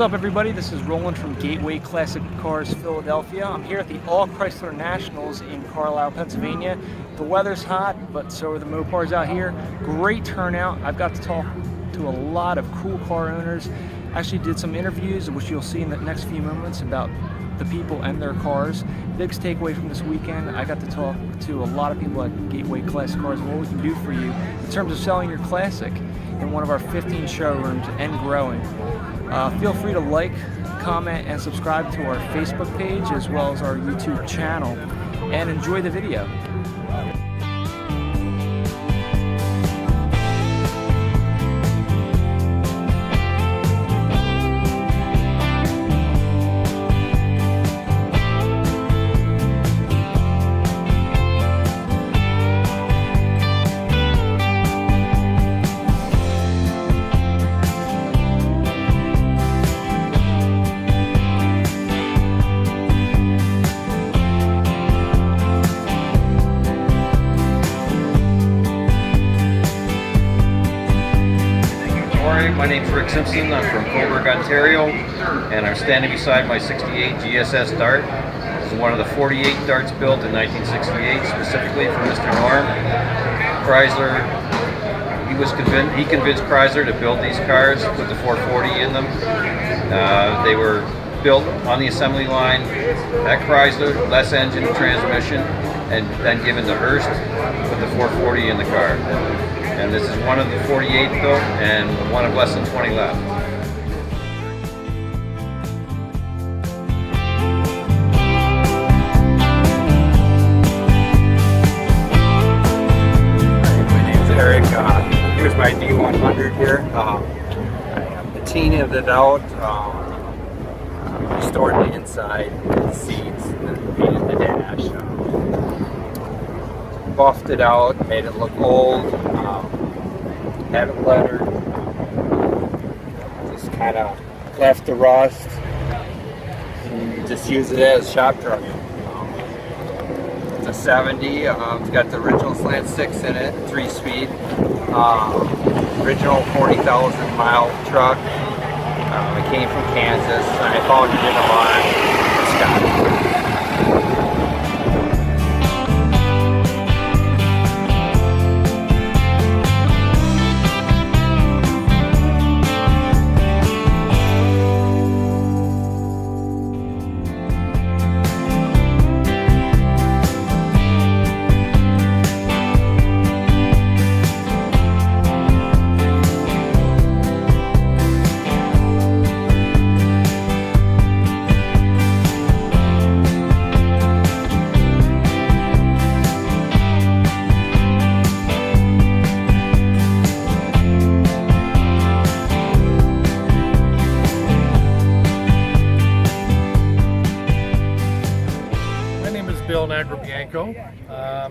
What's up, everybody? This is Roland from Gateway Classic Cars Philadelphia. I'm here at the All Chrysler Nationals in Carlisle, Pennsylvania. The weather's hot, but so are the Mopars out here. Great turnout. I've got to talk to a lot of cool car owners. Actually did some interviews, which you'll see in the next few moments, about the people and their cars. Biggest takeaway from this weekend, I got to talk to a lot of people at Gateway Classic Cars and what we can do for you in terms of selling your Classic in one of our 15 showrooms and growing. Feel free to like, comment, and subscribe to our Facebook page as well as our YouTube channel, and enjoy the video. My name's Rick Simpson. I'm from Coburg, Ontario, and I'm standing beside my 68 GSS Dart. This is one of the 48 darts built in 1968, specifically for Mr. Norm. Chrysler, he convinced Chrysler to build these cars, put the 440 in them. They were built on the assembly line at Chrysler, less engine transmission, and then given to Hearst, put the 440 in the car. And this is one of the 48 built and one of less than 20 left. My name's Eric. Here's my D100 here. I patinaed it out, restored the inside, the seats, and then painted the dash. Buffed it out, made it look old, had it lettered, just kind of left the rust, and you just use it as a shop truck. It's a 70, it's got the original slant 6 in it, 3-speed, original 40,000 mile truck. It came from Kansas, and I found it in a barn in Scotland.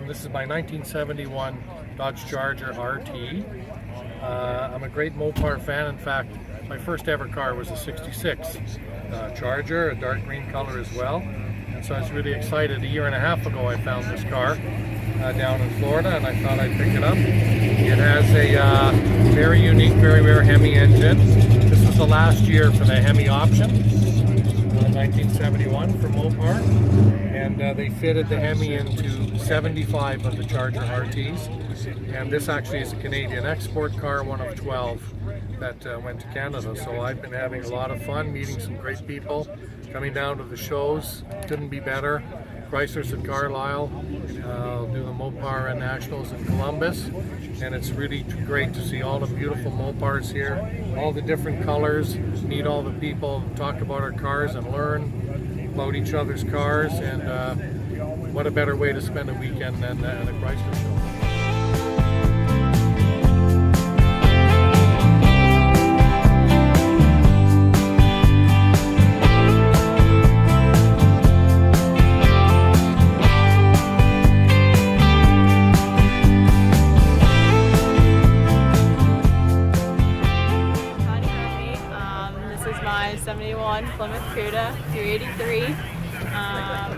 This is my 1971 Dodge Charger RT. I'm a great Mopar fan. In fact, my first ever car was a 66 Charger, a dark green color as well. And so I was really excited. A year and a half ago I found this car down in Florida, and I thought I'd pick it up. It has a very unique, very rare Hemi engine. This was the last year for the Hemi option, 1971 for Mopar. And they fitted the Hemi into 75 of the Charger RTs. And this actually is a Canadian export car, one of 12 that went to Canada. So I've been having a lot of fun, meeting some great people, coming down to the shows. Couldn't be better. Chrysler's at Carlisle, do the Mopar Nationals in Columbus. And it's really great to see all the beautiful Mopars here, all the different colors, meet all the people, talk about our cars and learn about each other's cars, and what a better way to spend a weekend than at a Chrysler show. This is my 71 Plymouth Cuda 383.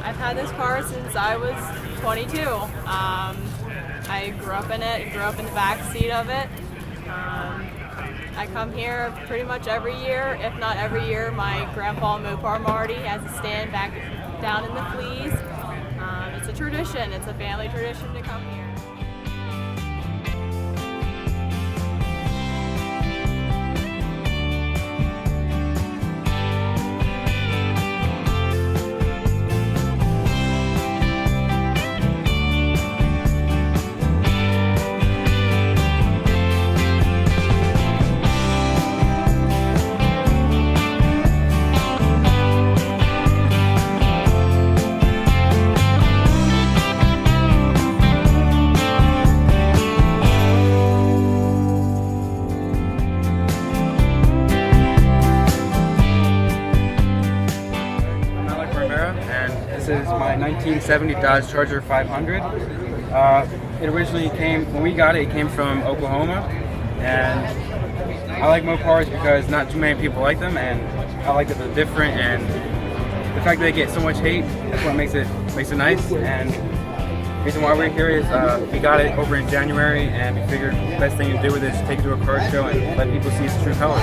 I've had this car since I was 22. I grew up in it, grew up in the back seat of it. I come here pretty much every year, if not every year. My grandpa Mopar Marty has a stand back down in the Fleas. It's a tradition. It's a family tradition to come here. This is my 1970 Dodge Charger 500. It originally came, when we got it, it came from Oklahoma. And I like Mopars because not too many people like them, and I like that they're different, and the fact that they get so much hate, that's what makes it nice. And the reason why we're here is we got it over in January, and we figured the best thing to do with it is take it to a car show and let people see its true colors.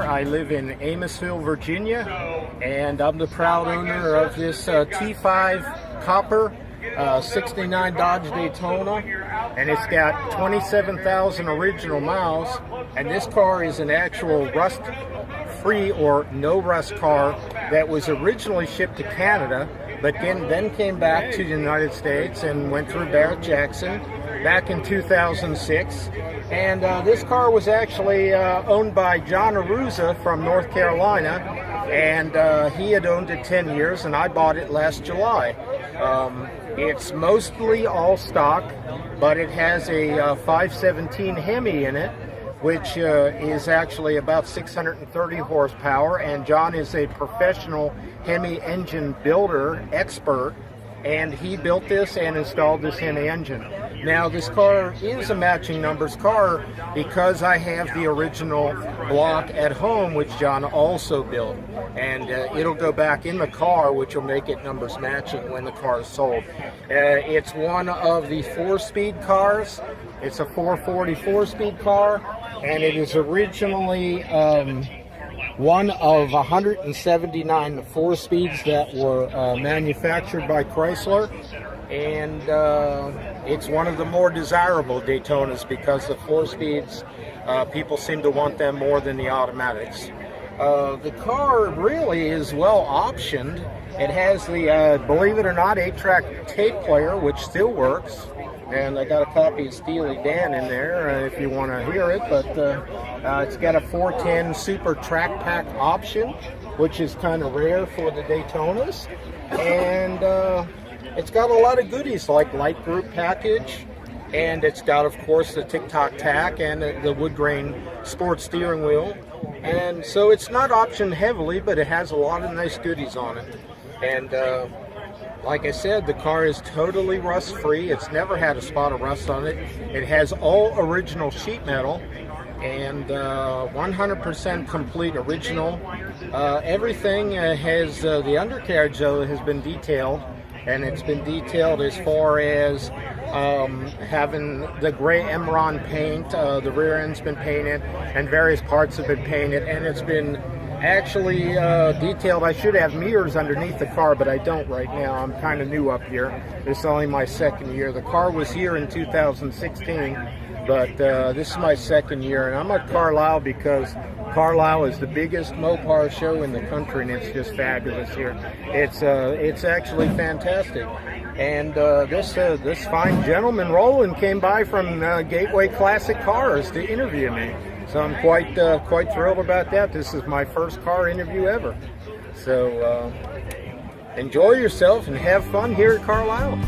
I live in Amosville, Virginia, and I'm the proud owner of this T5 Copper 69 Dodge Daytona, and it's got 27,000 original miles, and this car is an actual rust-free or no-rust car that was originally shipped to Canada, but then came back to the United States and went through Barrett-Jackson back in 2006. And this car was actually owned by John Aruza from North Carolina, and he had owned it 10 years, and I bought it last July. It's mostly all stock, but it has a 517 Hemi in it, which is actually about 630 horsepower, and John is a professional Hemi engine builder expert, and he built this and installed this Hemi engine. Now, this car is a matching numbers car because I have the original block at home, which John also built, and it'll go back in the car, which will make it numbers matching when the car is sold. It's one of the 4-speed cars. It's a 440 4-speed car, and it is originally one of 179 4-speeds that were manufactured by Chrysler, and it's one of the more desirable Daytonas because the 4-speeds, people seem to want them more than the automatics. The car really is well optioned. It has the, believe it or not, 8-track tape player, which still works. And I got a copy of Steely Dan in there if you want to hear it, but it's got a 410 Super Track Pack option, which is kind of rare for the Daytonas. And it's got a lot of goodies like light group package, and it's got, of course, the Tic-Toc tack and the wood grain sports steering wheel. And so it's not optioned heavily, but it has a lot of nice goodies on it. And like I said, the car is totally rust-free. It's never had a spot of rust on it. It has all original sheet metal and 100% complete original. Everything has, the undercarriage though has been detailed, and it's been detailed as far as having the gray Emron paint. The rear end's been painted and various parts have been painted, and it's been actually detailed. I should have mirrors underneath the car, but I don't right now. I'm kind of new up here. This is only my second year. The car was here in 2016, but this is my second year, and I'm at Carlisle because Carlisle is the biggest Mopar show in the country, and it's just fabulous here. It's actually fantastic. And this fine gentleman, Roland, came by from Gateway Classic Cars to interview me. So I'm quite thrilled about that. This is my first car interview ever. So enjoy yourself and have fun here at Carlisle.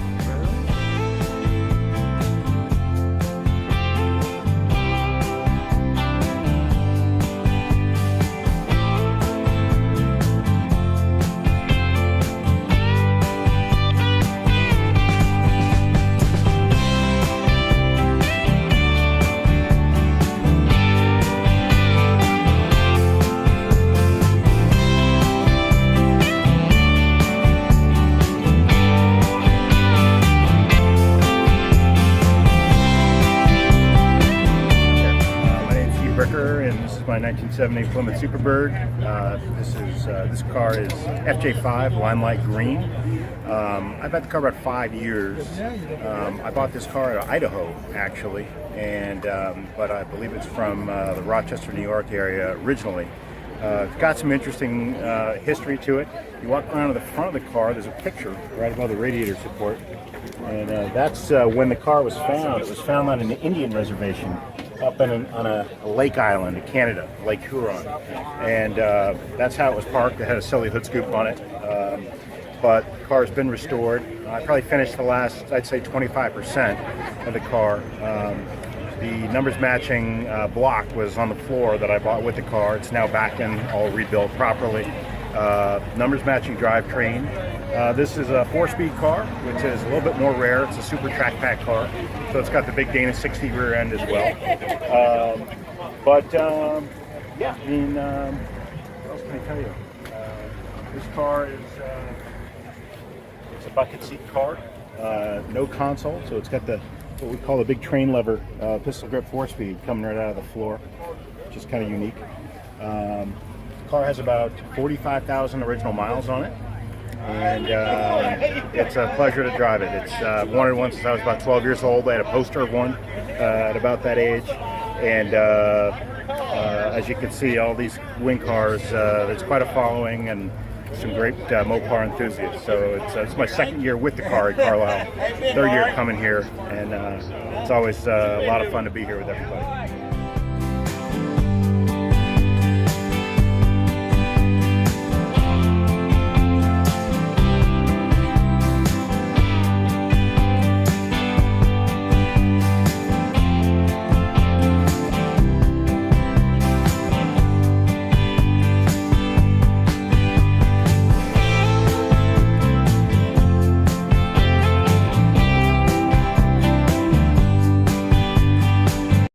And this is my 1970 Plymouth Superbird. This car is FJ5 Limelight Green. I've had the car about 5 years. I bought this car out of Idaho, actually, and but I believe it's from the Rochester, New York area originally. It's got some interesting history to it. You walk around to the front of the car, there's a picture right above the radiator support, and that's when the car was found. It was found on an Indian reservation up on a lake island in Canada, Lake Huron, and that's how it was parked. It had a silly hood scoop on it, but the car's been restored. I probably finished the last, I'd say 25% of the car. The numbers matching block was on the floor that I bought with the car. It's now back in, all rebuilt properly. Numbers matching drivetrain. This is a 4-speed car, which is a little bit more rare. It's a super track pack car, so it's got the big Dana 60 rear end as well. Yeah, I mean, what else can I tell you? This car is it's a bucket seat car, no console, so it's got the what we call the big train lever pistol grip 4-speed coming right out of the floor, which is kind of unique. The car has about 45,000 original miles on it, and it's a pleasure to drive it. It's wanted one since I was about 12 years old. I had a poster of one at about that age, and as you can see, all these wing cars, there's quite a following and some great Mopar enthusiasts. So it's my second year with the car at Carlisle, third year coming here, and it's always a lot of fun to be here with everybody.